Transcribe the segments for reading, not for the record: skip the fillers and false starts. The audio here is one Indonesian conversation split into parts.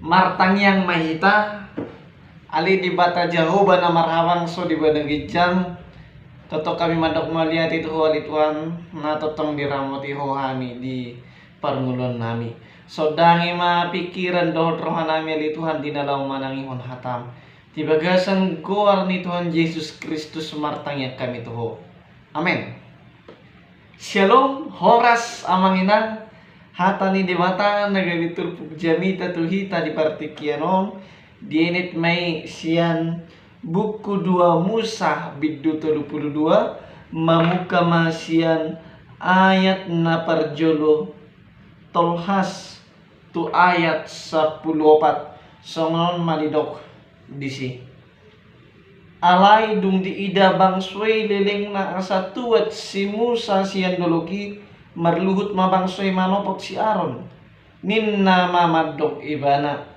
Martang yang mahita ali di bata Jehovah na marhawang so di banagijam toto kami madok malihat itu Tuhan na totong diramoti hohami di parngulon nami sodangi pikiran dohot rohanami ali Tuhan dinalaw manangihon hatam di bagasan goar ni Tuhan Yesus Kristus martang yang kami tuho. Amin. Shalom horas amanginan hatani di mata nagabitur jamita tuhita di partikianon dienit may sian buku 2 Musa biddu 32 mamuka masian ayat na parjolo tolhas tu ayat 14 songon malidok disi alay dung di ida bangsway leleng na asa tuwat si Musa sian dologi marluhut mabangsway manopot si Aaron ninna mamadok ibana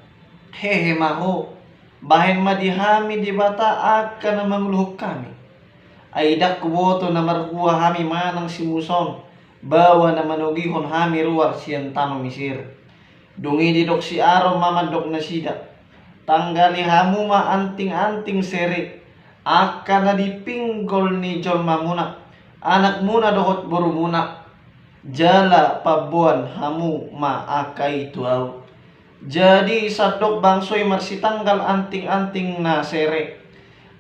hehe maho bahen madihami di bata akan na mamluhuk kami ay dakwoto na marhuwa hami manang si Muson bawa na manugihon hami ruar siyan tanong Misir dungi didok si Aaron mamadok na sida tanggali hamu ma anting-anting seri akan na dipinggol ni John mamuna anak muna dohot buru muna jala pabuan hamu ma akai tuaw jadi sadok bangsoy marsi tanggal anting-anting na sere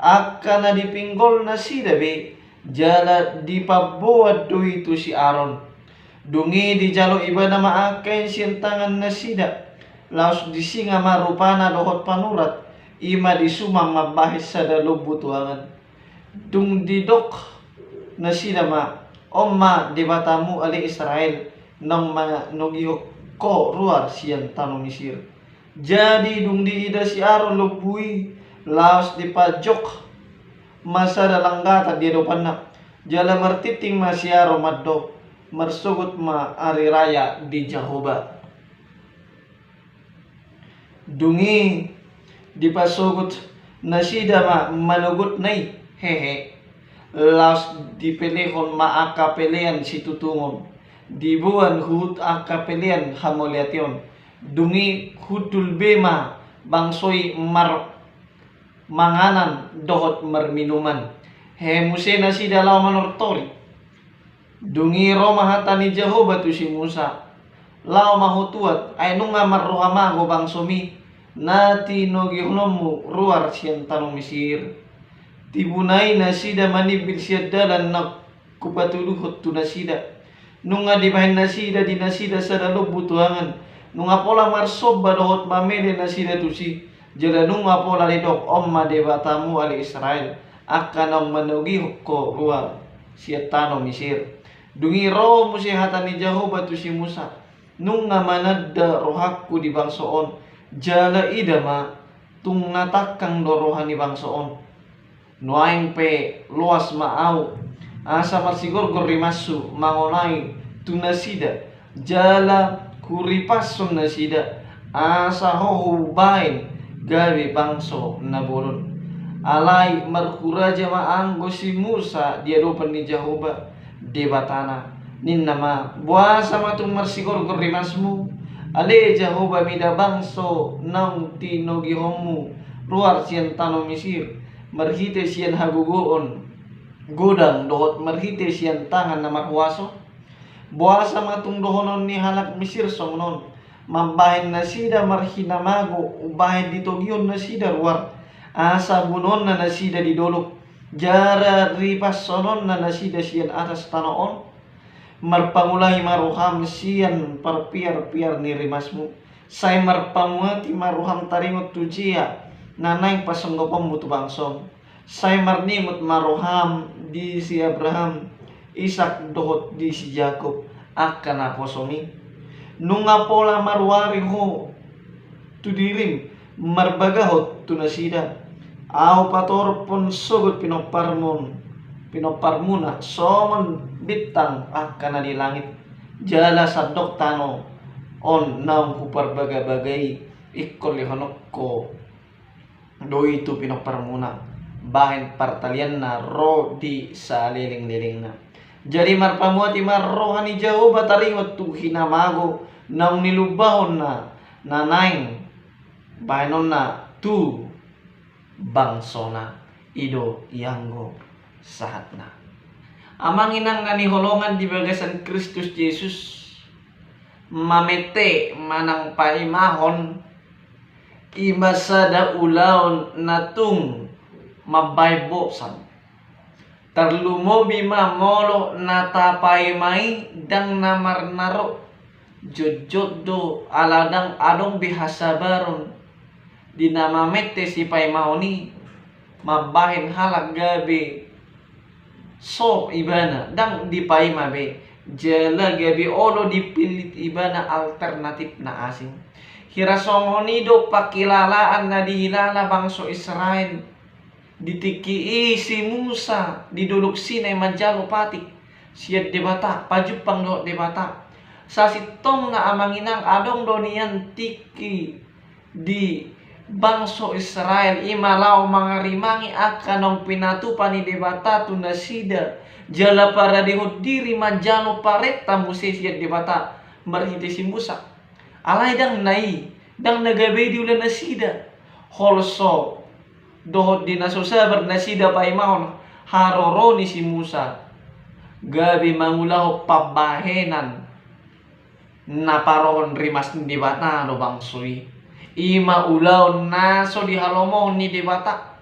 akan na dipinggol na sida be jala dipabuat do itu si Aaron dungi di jalo iba na maakay siyang tangan na sida laos di singa marupana dohot panurat ima di sumang mabahis sa dalog butuangan dung didok na sida ma omma di batamu ali Israel nang mga nugiyok ko ruar siyan tanong Misir jadi dung di ida si Aaron lubui laos di pajok masa dalang gata di depan na jala martiting ma si Aaron madok marsugot ma ari raya di Jehovah dungi dipasugot na sida ma manugot nay hehe laos dipelehon maakapelean si tutungon dibuan hut akapelean hamolyation dungi hutul bema bangsoy mar manganan dohot marminuman he muse na sida law manortori dungi roma hata ni Jehovah tu si Musa lao mahutuat ay nung nga marrohamago bang sumi nati nogihnomu ruar siyan tanong Misir tibunay na sida manibil siya dalan na kupatuluhot tu na sida nung nga dibahin na sida di na sida sa dalog butuangan nung nga pola marsob badohot mamele na sida tu si jala nung nga pola lidok omma debatamu ali Israel akan ang manugihok ko ruar siya tanong Misir dungi roh mo siya hata ni Jehovah tu si Musa nung nga manadda rohakku di bangsoon jala idama tung natakang dorohan ni bangsoon nuaing pe luas maaw asa marsigor rimasu mangonay tunasida jala kuripason na sida asa hohubain gabi bangso na bolon alay markuraja maanggo si Musa diadopan ni Jehovah debatana ninnama buasa matung marsigor rimasmu ale Jehovah mida bangso nang tinogihomu ruar siyan tanong Misir marhite siyan hagugoon godang dohot marhite siyan tangan na makwaso buasa matung dohonon ni halak Misir songnon mambahin na sida marhinamago ubahin ditogyon na sida ruar asa bunon na sida didolok jara ripas sonon na sida siyan atas tanoon marpangulay maruham siyan parpiar-piar ni rimasmu say marpamuati maruham taringot tujia nanay pasanggopom buto bangsong say marnimot maruham di si Abraham Isak dohot di si Jacob akan aposomi nung apola marwari ho tudirim marbagahot tunasida aw patorpon sugot pinoparmuna somon bitang akan di langit jala sadok tano on naung kuparbaga-bagay ikkol lihonokko do itu pinoparmuna bahin partalian na ro di sa liling-liling na jadi marpamuati marrohani Jehovah taringot tu hinamago naung nilubahon na nanaing Bahanon na tu bangsona ido yanggo sahat na. Amang inang naniholongan di bagasan Kristus Yesus mamete manang paimahon imasada ulaon natung mabaybosan tarlumo bima molo natapai mai dang namarnaro jojot do aladang adong bihasa baron dinamamete si paimahoni mabahin halak gabi so ibana dang di paimabe jala gabi olo dipilit ibana alternatif na asing hirasongonido pakilalaan na dihilala bangso Israel ditiki si Musa diduluk sinay manjalo patik siat debata pajupang do debata sasitong na amanginang adong donian tiki di bangso Israel imalaw mga rimangi akanong pinatupan ni debata tu nasida jala para dihudiri manjalo pareta musesiat debata marhiti si Musa alay dang nai dang nagabe di ulan nasida holso dohot di nasosabar nasida paimahon haroro ni si Musa gabi mangulaho pabahenan naparohon rimas ni debata no bangsui ima ulaw naso di halomohon ni debata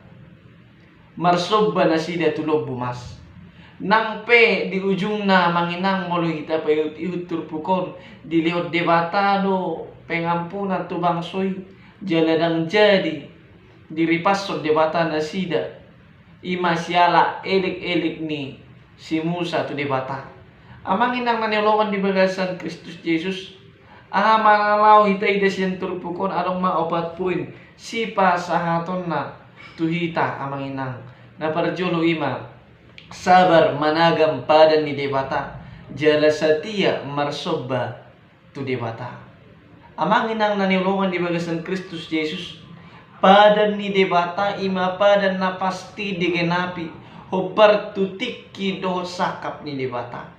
marsoba nasida tulob bumas nang pe di ujung na manginang molo kita payut turpukon dilihat debata do pengampunan tu bangsui jaladang jadi diripas so debata nasida ima siala elik-elik ni si Musa tu debata amang inang nanolongan di bagasan Kristus Yesus malaw hitay desyan turpukon adong maopat puin sipa sahaton na tuhita amang inang naparjolo ima sabar managam padan ni debata jala satia marsoba tu debata amang inang nanolongan di bagasan Kristus Yesus padan ni debata ima padan na pasti digenapi hobar tutiki do sakap ni debata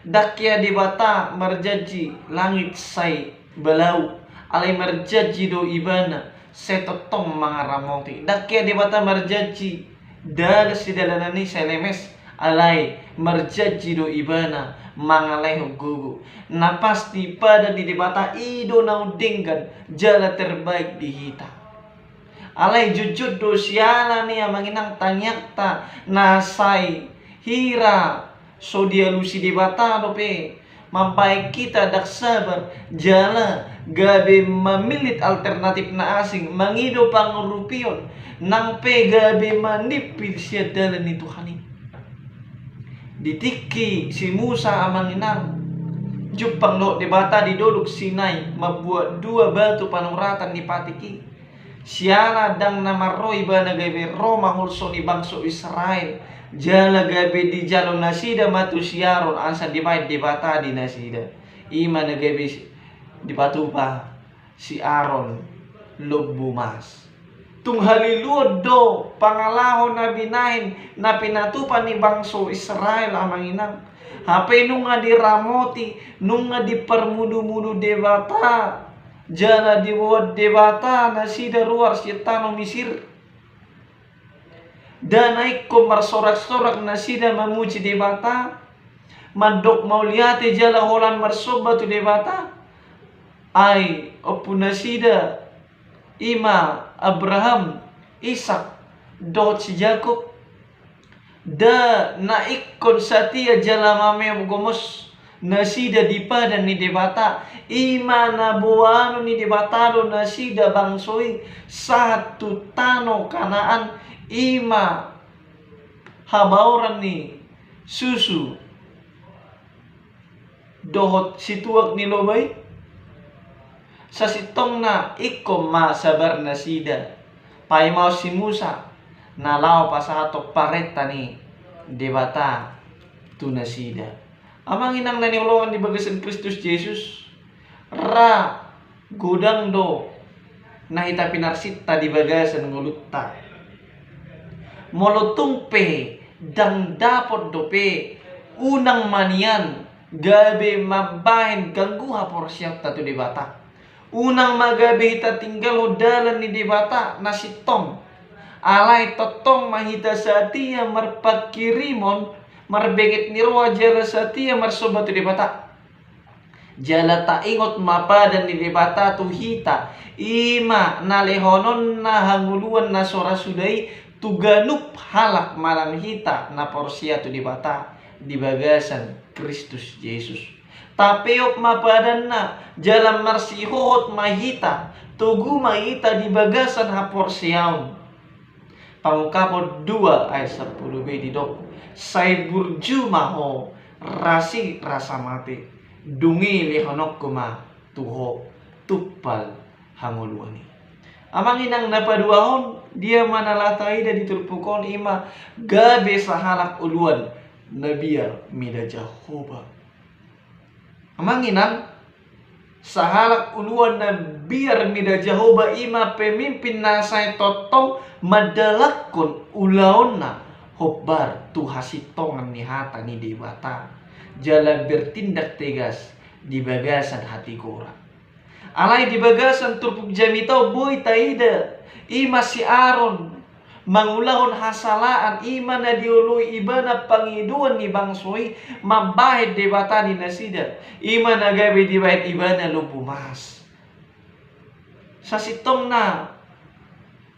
dakya debata marjaji langit say balau alay marjaji do ibana setotong mga ramoti dakya debata marjaji dala si dalanani selemes alay marjaji do ibana mga leho gugu na pasti pada di debata ido naudinggan jala terbaik dihita alay jujud do siala niya manginang tanyakta nasay hira so dia lusi debata do pe mampai kita dak sabar jala gabe mamilit alternatif na asing mangido pangurupion nang pe gabe manipil siya dalan ni Tuhan ditiki si Musa amanginang jupang lo debata di dodok Sinai mabuat dua batu panuratan ni patiki siala dang namaroi bana gabe Roma hulso ni bangso Israel jala gabe di jalon nasida matu siaron ansa dibayad debata di nasida ima na gabe di patupa si Aaron lobbumas tung haliluod do pangalahon na binahin na pinatupan ni bangso Israel amang inang hape nung nga di ramoti nung nga di permudu-mudu debata jala di buat debata nasida ruar sitano Misir danay ko marsorak-sorak nasida mamuji debata mandok mauliate jala holan marsoba tu debata ay opu nasida ima Abraham Ishak dot si Jacob da naikon satia jala mame gomos nasida dipadan ni debata ima nabuano ni debatado nasida bangsoi satu tano Kanaan ima habauran ni susu dohot situak ni lobay sa sitong na ikom masabar na sida paimaw si Musa nalaw pa sa hatok pareta ni debata tu na sida amang inang naniulungan di bagasan Kristus Jesus ra gudang do nahita pinarsita di bagasan ngulutta molotong pe dang dapot dope unang manian gabe mabahin gangguha porsyat tatu debata Unang magabi hita tinggal hodalan ni debata nasitong. Alay totong mahita sa tiya marpakirimon marbegit ni roa jala sa tiya marsobat di debata. Jala taingot mapadan ni debata tu hita ima nalehonon na hanguluan na sora sudai tuganup halak malang hita na porsia tu debata di bagasan Kristus Yesus. Tapeok mapadan na jalan marsihohot mahita tugu mahita di bagasan haporsiaun. Pangungkapod 2 ayat 10b didok. Say burju maho rasi rasa mati dungi lihonok kuma tuho tupal hanguluani. Amang inang napaduahon dia manalatai da ditulpukon ima gabe sahalak uluan nabiar mida Jehovah. Amang inang sahalak uluan na biar mida Jehovah ima pemimpin nasay totong madalakon ulaon na hobbar tu hasitongan ni hata ni debata jala bertindak tegas di bagasan hati kora. Alay di bagasan turpuk jamitau boy taida ima si Aaron mangulahon hasalaan ima na diului iba na pangiduan ni bangsoy mabahid debata ni nasida ima na gabi di bahid iba na lubumas sa sitong na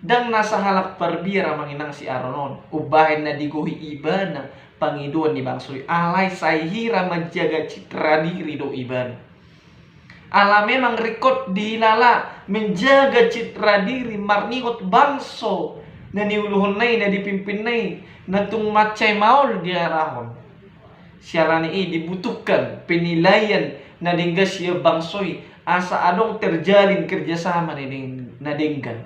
dang nasa halak parbira manginang si Aaron ubahin na diguhi iba na pangiduan ni bangsoy alay sayhira menjaga citra diri do iban. Ala memang rekod dihilala menjaga citra diri marningot bangso na niuluhon nay na dipimpin nay na tung macay maol diarahon. Siarani dibutuhkan penilaian na dingga siya bangsoy asa adong terjalin kerjasama na dinggan.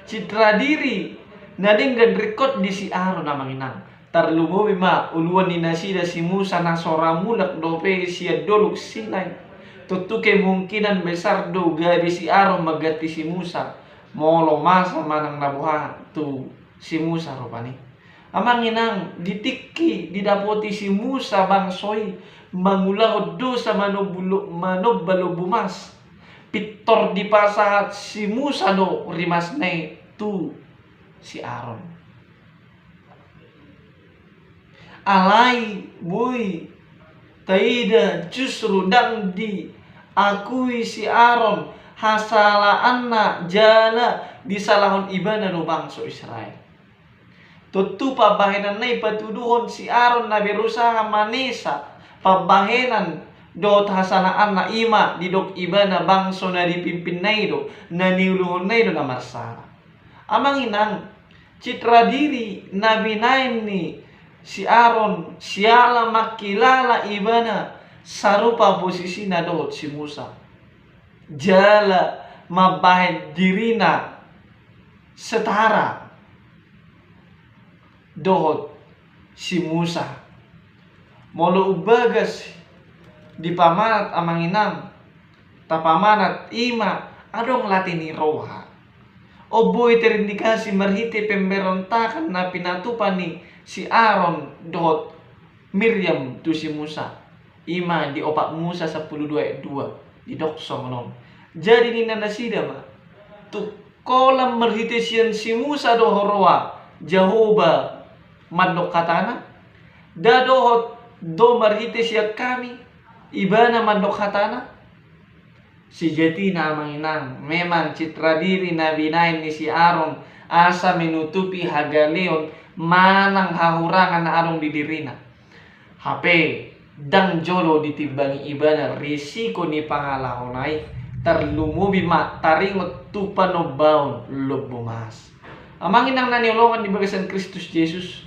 Citra diri na dinggan rekod di si Aaron na manginang. Tarlumowi ma uluan ni nasida si Musa na soramulak dope siya doluk silay. Tutu kemungkinan besar do gabi si Aaron magati si Musa molo masa manang nabuha tu si Musa rupani. Amang inang ditiki didapoti si Musa bangsoy mangulahod do sa manobalo bumas. Pitor di pasahat si Musa do rimas nay tu si Aaron. Alay boy taida justru dang di akui si Aaron hasalaan na jala di salahon iba na no bangso Israel. Tutu pabahenan na ipatuduhon si Aaron na berusaha manesa pabahenan dot hasalaan na ima di dok iba na bangso na dipimpin na ido na niuluhon na ido na marsara. Amang inang citra diri na binain ni si Aaron siala makilala ibana sarupa posisi na dohot si Musa jala mabahid dirina setara dohot si Musa molo ubagas di pamanat amang inang tapamanat ima adong latini roha oboy terindikasi marhiti pemberontakan na pinatupan ni si Aaron dohot Miriam tu si Musa ima di opak Musa 12:2 di dokso menon. Jadi ni nasida ma tu kolam merhitesian si Musa dohoroa Jehovah mandok katana da dohot do merhitesia kami ibana mandok katana si jatina manginang memang citra diri nabi nain ni si Aaron asa menutupi hagaleon manang hahurangan na arong didirina. HP dang jolo ditimbangi ibana risiko ni pangalahonay terlumubi ma taringot tupano baon lobumas. Amangin ang naniolongan di bagasan Kristus Yesus.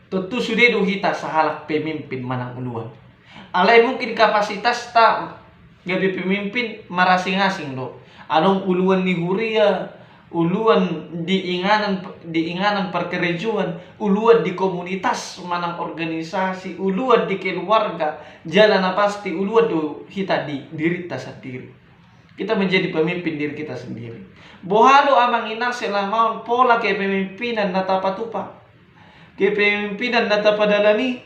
Tutu sudah duhita sa halak pemimpin manang uluan. Alay mungkin kapasitas ta gabi pemimpin marasing-asing do. Anong uluan ni Huria, uluan diinganan perkerejuan, uluan di komunitas manang organisasi, uluan di keluarga, jalan na pasti uluan do hita di diri ta sendiri. Kita menjadi pemimpin diri kita sendiri. Bohalo amang inang selamaon pola kepemimpinan na tapatupa. Kepemimpinan na tapadalani.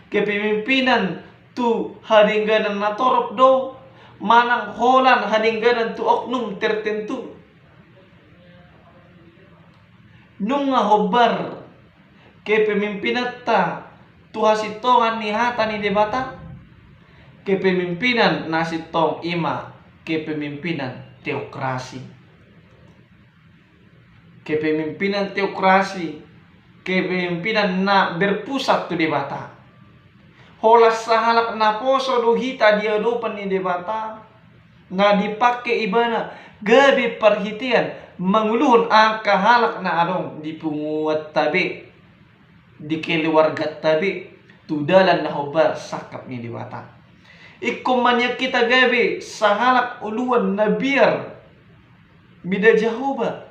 Kepemimpinan tu haringganan na torop do. manang holan hadingganan tu oknum tertentu. Nung nga hobar ke pemimpinan ta tuha sitongan ni hata ni debata kepemimpinan na sitong ima kepemimpinan teokrasi. Kepemimpinan teokrasi, kepemimpinan na berpusat tu debata. Holas sahalak na poso duhita diadopan ni debata nga dipake ibana gabi perhitian manguluhon ang kahalak na adong dipunguat tabi di keluarga tabi tudalan na hobar sakap ni debata. Ikumanya kita gabi sahalak uluan na biar bida jahoba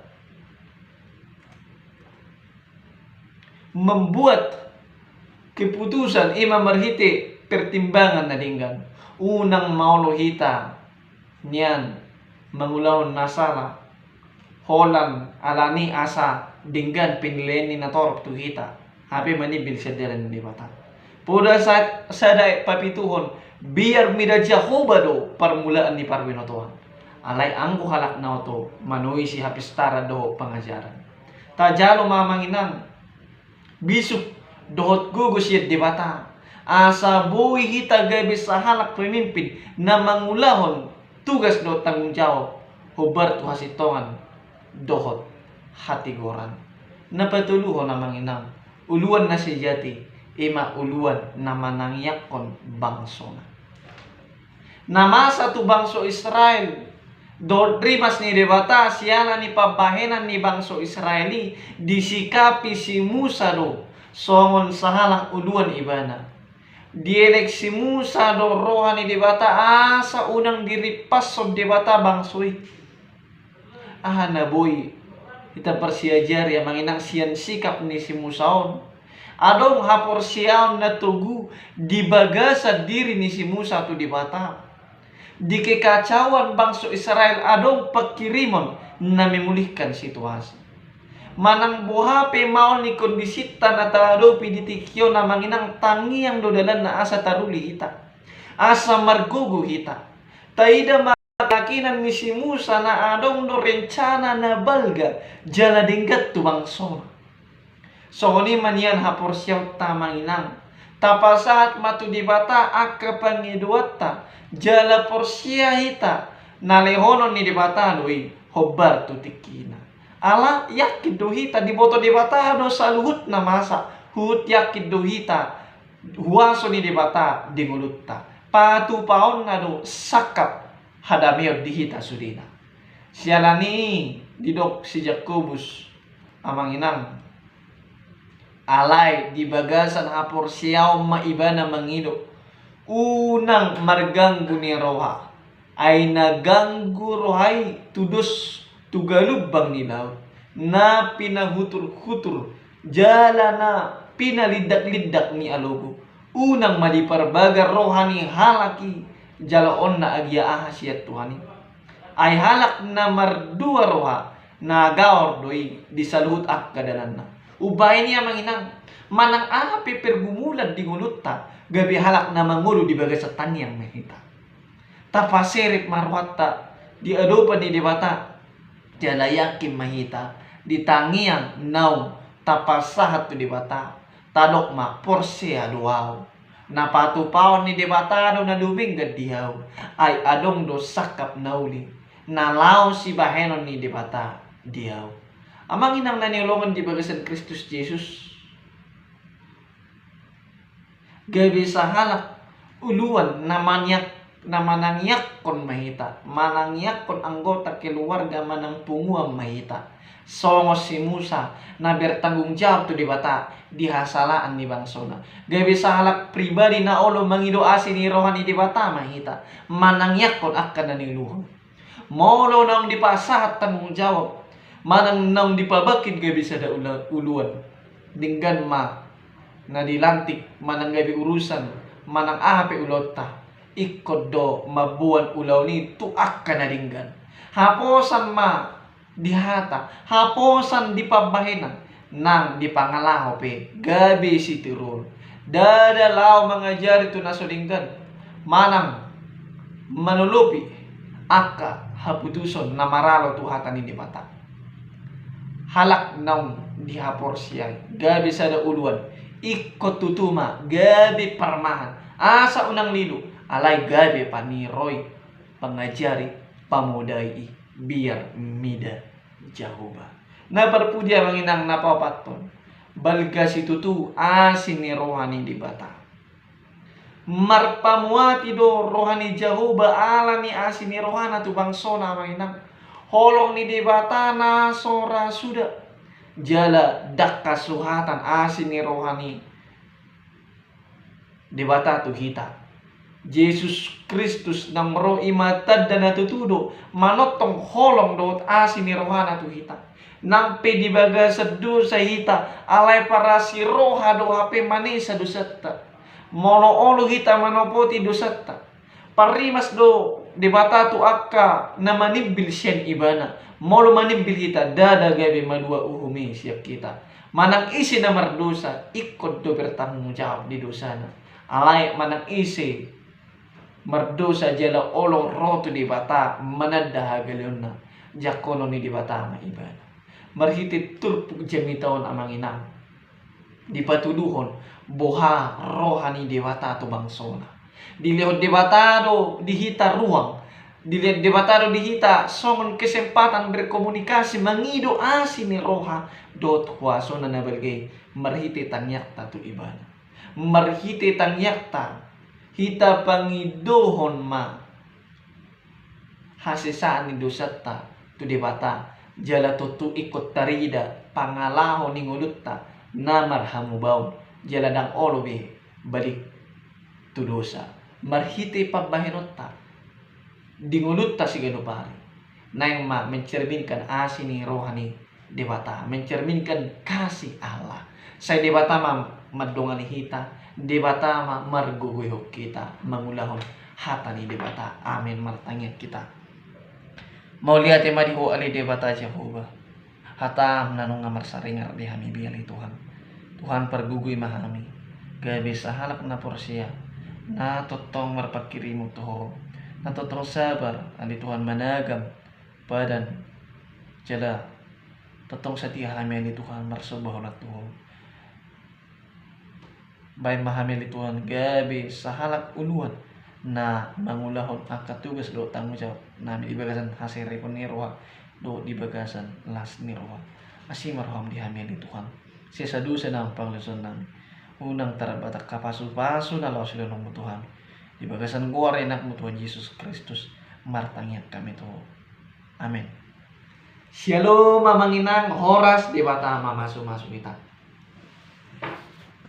membuat keputusan ima marhiti pertimbangan na dinggan. Unang maulohita niyan mangulahon nasala holan alani asa dinggan pinileni na torok tu hita hapi manibil sa diran ni bata. Puda sa dae papituhon biar mida Jehovah do permulaan ni parwinotohan. Alay angko halak na to manuhi si hapistara do pangajaran. Tajalo mamanginang bisuk dohot gugus yet di bata. Asa buhi hita gabi sa halak pemimpin na mangulahon tugas do tanggung jawab hubar tu hasitongan dohot hatigoran. Napatuluhon na manginang uluan na sejati ima uluan na manangyakon bangsona. Namasa tu bangso Israel do rimas ni debata siala ni pabahenan ni bangso Israeli disikapi si Musa do songon sahalang uluan ibana. Dielek si Musa do rohan ni debata asa unang diripas so debata bangsoi. Na boy kita persiajar ya manginang sian sikap ni si Musaon. Adong hapor siaon na tugu di bagasa diri ni si Musa tu debata. Di kekacauan bangsa Israel adong pakirimon na memulihkan situasi. Manang buhape maol ni kondisita na tarupi ditikyo na manginang tangi yang dodalan na asa taruli hita. Asa margugu hita. Taida malakinan ni si Musa na adong no rencana na balga jala dinggat tu bangso. So ni manian hapor siyaw ta manginang. Tapasaat matu dibata akka pangiduata jala porsia hita nalehonon ni dibata doi hobar tu tikina. Ala yakin dohita diboto dibata do saluhut na masa hut yakin dohita huaso ni dibata dingulutta patu paon na do sakap hadamio dihita sudina. Sialani didok si Jakobus amanginang alay di bagasan hapor siyaw maibana mangido unang marganggu ni roha ay naganggu rohay tudos tugalubang ni laut na pinahutur-hutur jala na pinalidak-lidak ni alogo unang maliparbaga rohani halaki jalaon na agyaahas yat tuhani ay halak na mardua roha na gaor doi di saluhut ak kadanan na ubay niya manginang manang api pergumulan di ngulutta gabi halak na mangulo di baga sa tanyang mahita tapaserip marwata di adopan ni debata jalayakim mahita di tangiang naw tapasahat tu debata tadok ma porsia duaw napatupaw ni debata na dubing gadiyaw ay adong do sakap nauli nalaw si bahenon ni debata diyaw. Amang inang nanilongan di bagasan Kristus Jesus. Gabi sa halak uluan na manangyak kon mahita. Manangyak kon anggota keluarga manang punguang mahita. Songos si Musa na bertanggung jawab tu di bata dihasalaan ni bangsona. Gabi sa halak pribadi na olo mangido asin ni rohani di bata mahita. Manangyak kon akan naniluhon. Molo nang dipasahat tanggung jawab. Manang nang dipabakid gabi sa uluan dinggan ma na dilantik manang gabi urusan manang ahape ulota ikod do mabuan ulaw ni tuak ka na dinggan haposan ma dihata haposan dipabahenan nang dipangalaho pe gabi si tirul dadalaw mangajari tu naso dinggan manang manulupi aka haputuson na maralo tuhatan ni mata. Halak naung dihapor siyay, gabi sada uluan, ikot tutuma, gabi parmahan, asa unang lilo, alay gabi paniroy, pangajari, pamudai, biar mida Jehovah. Naparpudya manginang napapaton, balga si tutu asin ni rohani di bata. Marpamuati do rohani Jehovah ala ni asin ni rohana tu bangsona manginang. Holong ni di bata na sora sudah. Jala dakka suhatan asin ni rohani di bata tu hita. Yesus Kristus nang roh imatad dan natutudo manotong holong dot asin ni rohana tu hita. Nang pe di baga sedu sa hita alay para si roha do hape manisa dosata. Mono olu hita manopoti dosata. Parimas do di bata tu akka na manimbil siyan ibana. Molo manimbil hita dada gabi madua uhumi siap kita. Manang isi na mardosa ikut do bertanggung jawab di dosana. Alay manang isi mardosa jala olo roto di bata manada hagalion na jakono ni di bata maibana. Marhiti turpuk jamitaon amang inang. Di patuduhon boha rohani dewata to bangsona. Dilihat dewata do dihita ruang. Dilihat dewata do dihita songon kesempatan berkomunikasi mangido asin ni roha dot huaso na nabalgay. Marhiti tanyakta to ibana. Marhiti tanyakta hita pangidohon ma hasisaan ni dosata tu debata jala tutu ikut tarida pangalaho ni ngulutta na marhamu baun jala dang olobe balik tu dosa marhiti pabahinotta di ngulutta si ganupari na yang ma mencerminkan asini rohani debata mencerminkan kasih Allah say debata ma madongani hita debata ma marguguyok kita mangulahon hata ni debata amin martangit kita mau lihat tema di ali debata Jehovah hata nanong ngamar saringar di hami biali Tuhan Tuhan perguguy mahami gabi sahalak na porsiya na totong marpakirimu toho na totong sabar ali Tuhan managam padan jala totong setia hami ali Tuhan marsubahulat Tuhan bay mahamili Tuhan gabi sahalak uluan na mangulahon akatugas do tanggung jawab nami ibagasan hasire pun nirwa do dibagasan las nirwa asi marham dihamili Tuhan sisa dosa ng pangluson nami unang tarabatak kapasu-pasu na law sila ng Tuhan dibagasan ko arenak mo Tuhan Yesus Kristus martangyat kami to amen. Shalom mamanginang horas di bata mamasu-masu kita